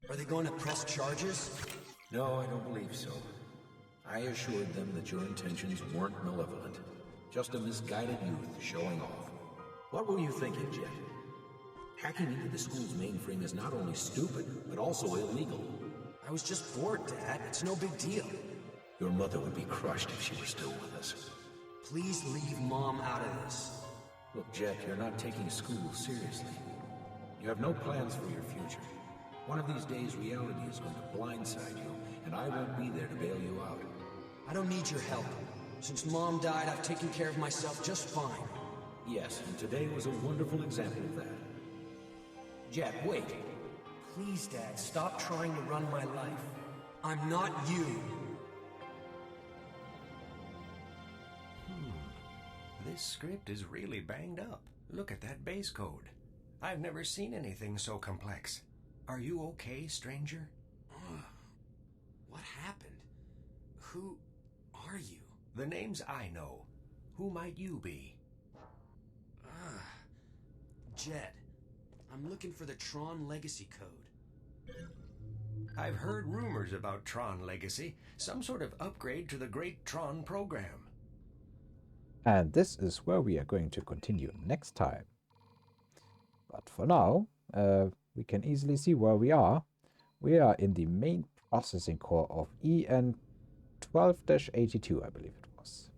Are they going to press charges? No, I don't believe so. I assured them that your intentions weren't malevolent. Just a misguided youth showing off. What were you thinking, Jet? Hacking into the school's mainframe is not only stupid, but also illegal. I was just bored, Dad. It's no big deal. Your mother would be crushed if she were still with us. Please leave Mom out of this. Look, Jet, you're not taking school seriously. You have no plans for your future. One of these days, reality is going to blindside you, and I won't be there to bail you out. I don't need your help. Since Mom died, I've taken care of myself just fine. Yes, and today was a wonderful example of that. Jet, wait. Please, Dad, stop trying to run my life. I'm not you. This script is really banged up. Look at that base code. I've never seen anything so complex. Are you okay, stranger? What happened? Who are you? The names I know. Who might you be? Jed. I'm looking for the Tron Legacy Code. I've heard rumors about Tron Legacy, some sort of upgrade to the great Tron program. And this is where we are going to continue next time. But for now, we can easily see where we are. We are in the main processing core of EN12-82, I believe it was.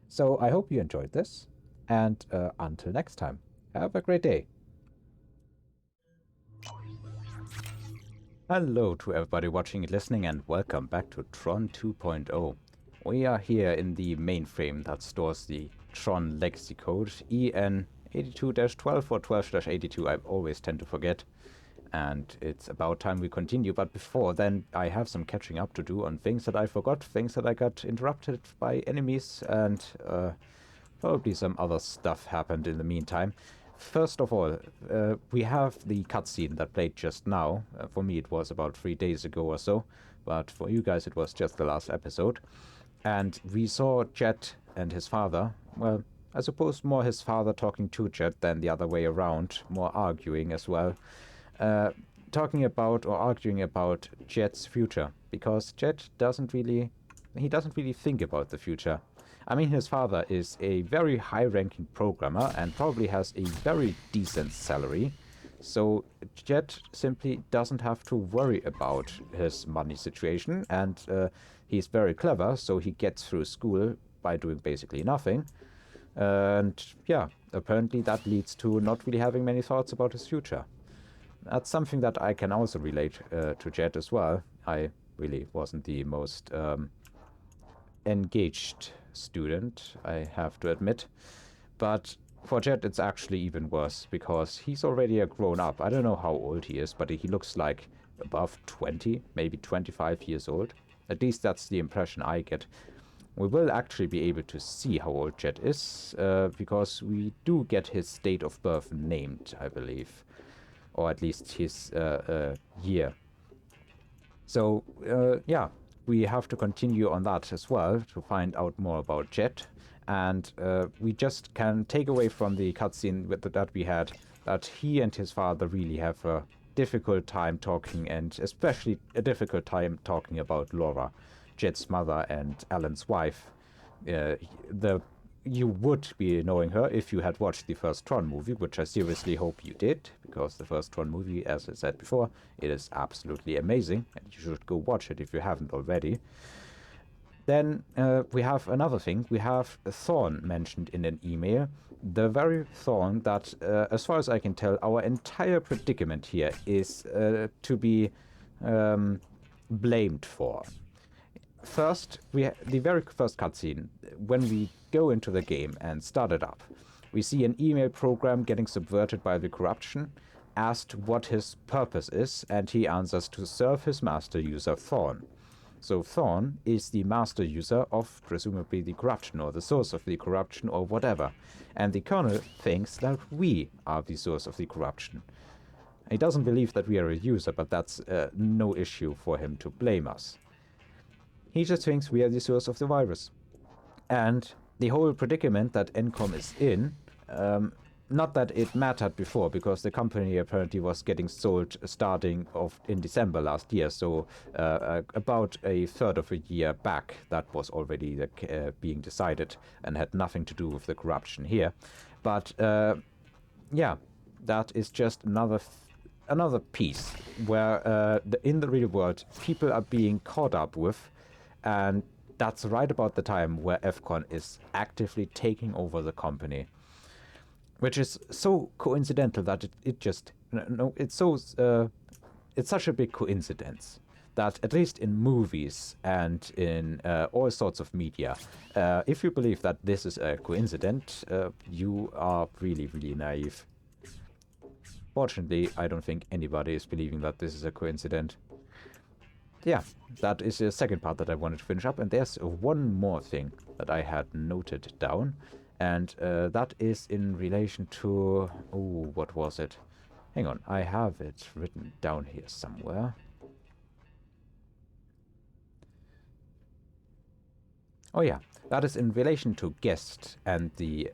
So I hope you enjoyed this, and until next time, have a great day. Hello to everybody watching and listening, and welcome back to Tron 2.0. We are here in the mainframe that stores the Tron legacy code, EN82-12 or 12-82, I always tend to forget. And it's about time we continue, but before then I have some catching up to do on things that I forgot, things that I got interrupted by enemies, and probably some other stuff happened in the meantime. First of all, we have the cutscene that played just now. For me it was about 3 days ago or so, but for you guys it was just the last episode. And we saw Jet and his father, well, I suppose more his father talking to Jet than the other way around, more arguing as well. Talking about or arguing about Jet's future, because Jet doesn't really think about the future. I mean, his father is a very high-ranking programmer and probably has a very decent salary, so Jet simply doesn't have to worry about his money situation, and he's very clever, so he gets through school by doing basically nothing. And yeah, apparently that leads to not really having many thoughts about his future. That's something that I can also relate to Jet as well. I really wasn't the most engaged student, I have to admit. But for Jet it's actually even worse, because he's already a grown-up. I don't know how old he is, but he looks like above 20, maybe 25 years old. At least that's the impression I get. We will actually be able to see how old Jet is, because we do get his date of birth named, I believe. Or at least his year. So, yeah, we have to continue on that as well to find out more about Jet. And we just can take away from the cutscene that we had that he and his father really have a difficult time talking, and especially a difficult time talking about Laura, Jet's mother and Alan's wife. You would be knowing her if you had watched the first Tron movie, which I seriously hope you did, because the first Tron movie, as I said before, it is absolutely amazing, and you should go watch it if you haven't already. Then we have another thing. We have Thorn mentioned in an email. The very Thorn that, as far as I can tell, our entire predicament here is to be blamed for. First, the very first cutscene, when we go into the game and start it up, we see an email program getting subverted by the corruption, asked what his purpose is, and he answers to serve his master user Thorn. So Thorn is the master user of presumably the corruption, or the source of the corruption, or whatever. And the colonel thinks that we are the source of the corruption. He doesn't believe that we are a user, but that's no issue for him to blame us. He just thinks we are the source of the virus. And the whole predicament that Encom is in not that it mattered before, because the company apparently was getting sold starting in December last year, so about a third of a year back, that was already being decided and had nothing to do with the corruption here. But yeah, that is just another piece where in the real world people are being caught up with, and that's right about the time where FCON is actively taking over the company. Which is so coincidental that it's such a big coincidence that at least in movies and in all sorts of media, if you believe that this is a coincidence, you are really, really naive. Fortunately, I don't think anybody is believing that this is a coincidence. Yeah, that is the second part that I wanted to finish up, and there's one more thing that I had noted down. And that is in relation to... Oh, what was it? Hang on, I have it written down here somewhere. Oh yeah, that is in relation to guest and the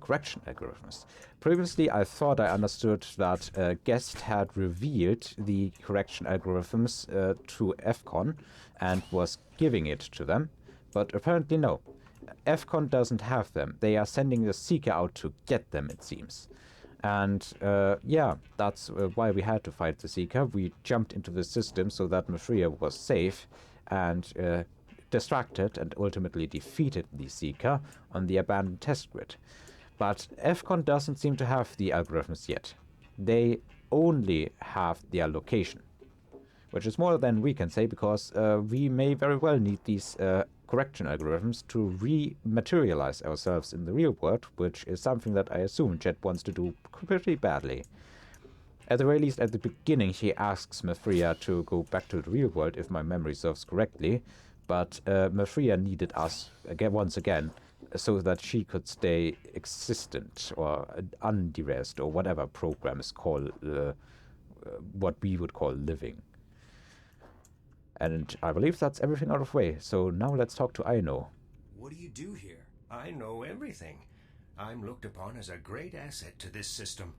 correction algorithms. Previously, I thought I understood that guest had revealed the correction algorithms to FCON and was giving it to them, but apparently no. FCON doesn't have them. They are sending the Seeker out to get them, it seems. And yeah, that's why we had to fight the Seeker. We jumped into the system so that Mafria was safe and distracted and ultimately defeated the Seeker on the abandoned test grid. But FCON doesn't seem to have the algorithms yet. They only have their location, which is more than we can say, because we may very well need these correction algorithms to rematerialize ourselves in the real world, which is something that I assume Jet wants to do pretty badly. At the very least, at the beginning, she asks Mafria to go back to the real world, if my memory serves correctly, but Mafria needed us once again so that she could stay existent or undressed or whatever programs call what we would call living. And I believe that's everything out of the way, so now let's talk to Aino. What do you do here? I know everything. I'm looked upon as a great asset to this system.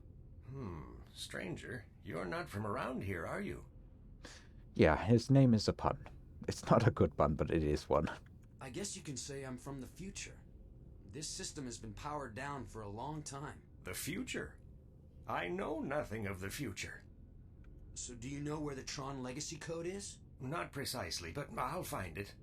Stranger, you're not from around here, are you? Yeah, his name is a pun. It's not a good pun, but it is one. I guess you can say I'm from the future. This system has been powered down for a long time. The future? I know nothing of the future. So do you know where the Tron legacy code is? Not precisely, but I'll find it.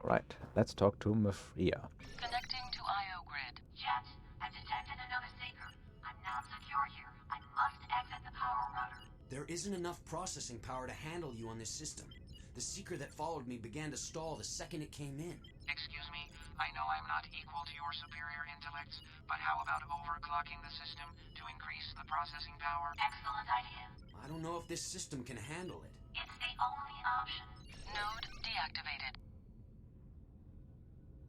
Right, let's talk to Mafria. Connecting to IO grid. Jet, I've detected another Seeker. I'm not secure here. I must exit the power router. There isn't enough processing power to handle you on this system. The Seeker that followed me began to stall the second it came in. Excuse me, I know I'm not equal to your superior intellects, but how about overclocking the system to increase the processing power? Excellent idea. I don't know if this system can handle it. It's the only option. Node deactivated.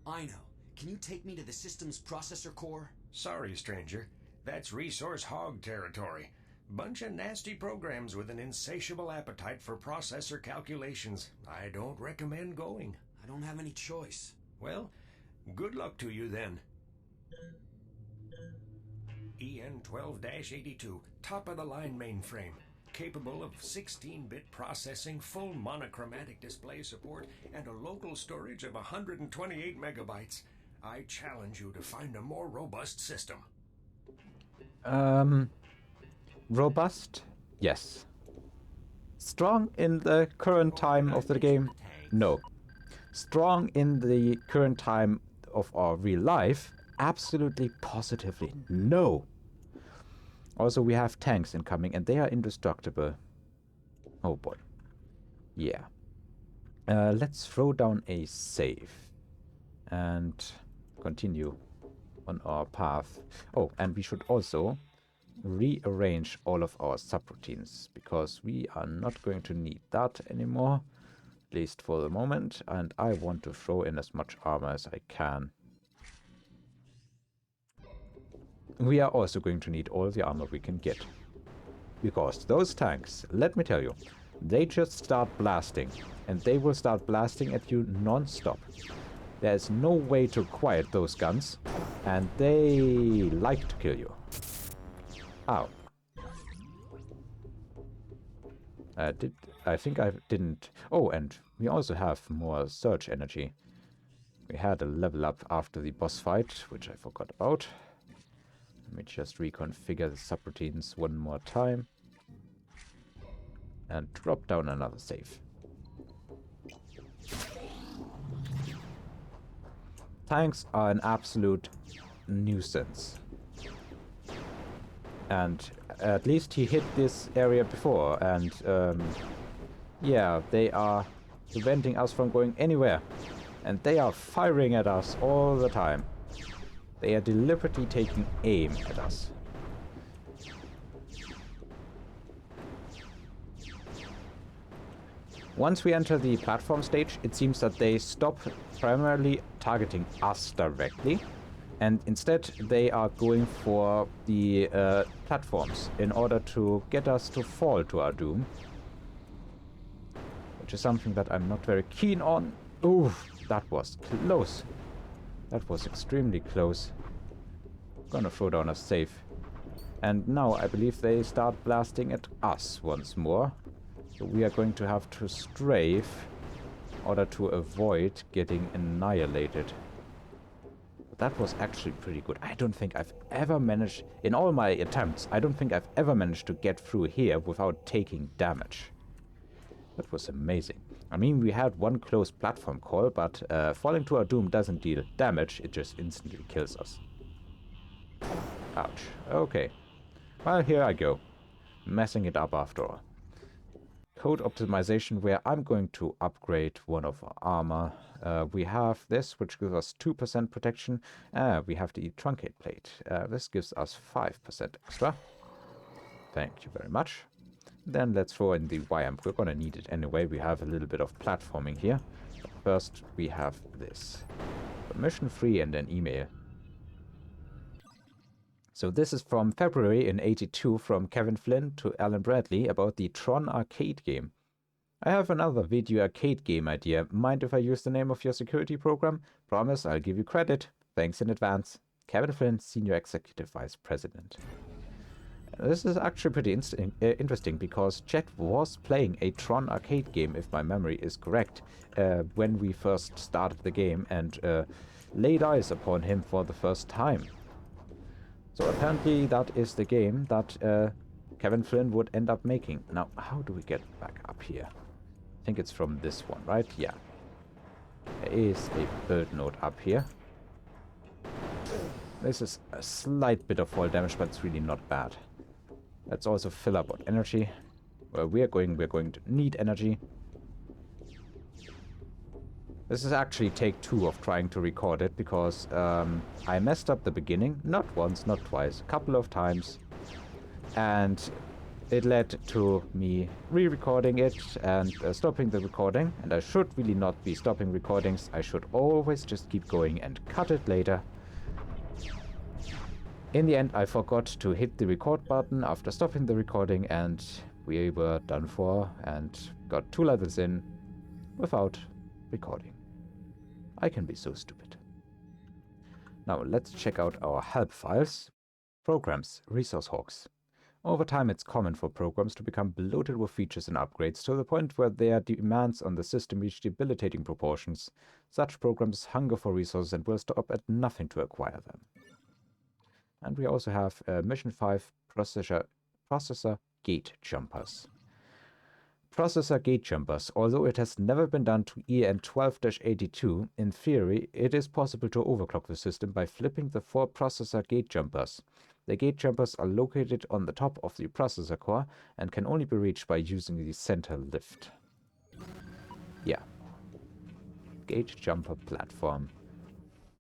Aino, can you take me to the system's processor core? Sorry, stranger. That's resource hog territory. Bunch of nasty programs with an insatiable appetite for processor calculations. I don't recommend going. I don't have any choice. Well, good luck to you then. EN12-82, top-of-the-line mainframe. Capable of 16-bit processing, full monochromatic display support, and a local storage of 128 megabytes. I challenge you to find a more robust system. Robust? Yes. Strong in the current time of the game? No. Strong in the current time of our real life? Absolutely, positively no. Also, we have tanks incoming, and they are indestructible. Oh boy. Yeah. Let's throw down a save and continue on our path. Oh, and we should also rearrange all of our subroutines, because we are not going to need that anymore, at least for the moment, and I want to throw in as much armor as I can. We are also going to need all the armor we can get, because those tanks, let me tell you, they just start blasting, and they will start blasting at you non-stop. There's no way to quiet those guns, and they like to kill you. Ow. I think I didn't... Oh, and we also have more surge energy. We had a level up after the boss fight, which I forgot about. Let me just reconfigure the subroutines one more time. And drop down another save. Tanks are an absolute nuisance. And at least he hit this area before, and yeah, they are preventing us from going anywhere. And they are firing at us all the time. They are deliberately taking aim at us. Once we enter the platform stage, it seems that they stop primarily targeting us directly, and instead they are going for the platforms in order to get us to fall to our doom. Which is something that I'm not very keen on. Ooh, that was close. That was extremely close. Gonna throw down a save. And now I believe they start blasting at us once more. So we are going to have to strafe in order to avoid getting annihilated. But that was actually pretty good. I don't think I've ever managed, in all my attempts, I don't think I've ever managed to get through here without taking damage. That was amazing. I mean, we had one close platform call, but falling to our doom doesn't deal damage, it just instantly kills us. Ouch. Okay. Well, here I go. Messing it up after all. Code optimization, where I'm going to upgrade one of our armor. We have this, which gives us 2% protection. We have the truncate plate. This gives us 5% extra. Thank you very much. Then let's throw in the YAMP. We're gonna need it anyway. We have a little bit of platforming here. But first, we have this. Permission free and an email. So this is from February in '82 from Kevin Flynn to Alan Bradley about the Tron arcade game. I have another video arcade game idea. Mind if I use the name of your security program? Promise I'll give you credit. Thanks in advance. Kevin Flynn, Senior Executive Vice President. This is actually pretty interesting because Chet was playing a Tron arcade game, if my memory is correct, when we first started the game and laid eyes upon him for the first time. So apparently that is the game that Kevin Flynn would end up making. Now, how do we get back up here? I think it's from this one, right? Yeah. There is a build node up here. This is a slight bit of fall damage, but it's really not bad. Let's also fill up on energy. Well, we're going to need energy. This is actually take 2 of trying to record it, because I messed up the beginning, not once, not twice, a couple of times. And it led to me re-recording it and stopping the recording. And I should really not be stopping recordings. I should always just keep going and cut it later. In the end, I forgot to hit the record button after stopping the recording, and we were done for and got 2 levels in without recording. I can be so stupid. Now let's check out our help files. Programs, resource hogs. Over time, it's common for programs to become bloated with features and upgrades to the point where their demands on the system reach debilitating proportions. Such programs hunger for resources and will stop at nothing to acquire them. And we also have Mission 5 processor gate jumpers. Processor gate jumpers. Although it has never been done to EN12-82, in theory, it is possible to overclock the system by flipping the 4 processor gate jumpers. The gate jumpers are located on the top of the processor core and can only be reached by using the center lift. Yeah. Gate jumper platform.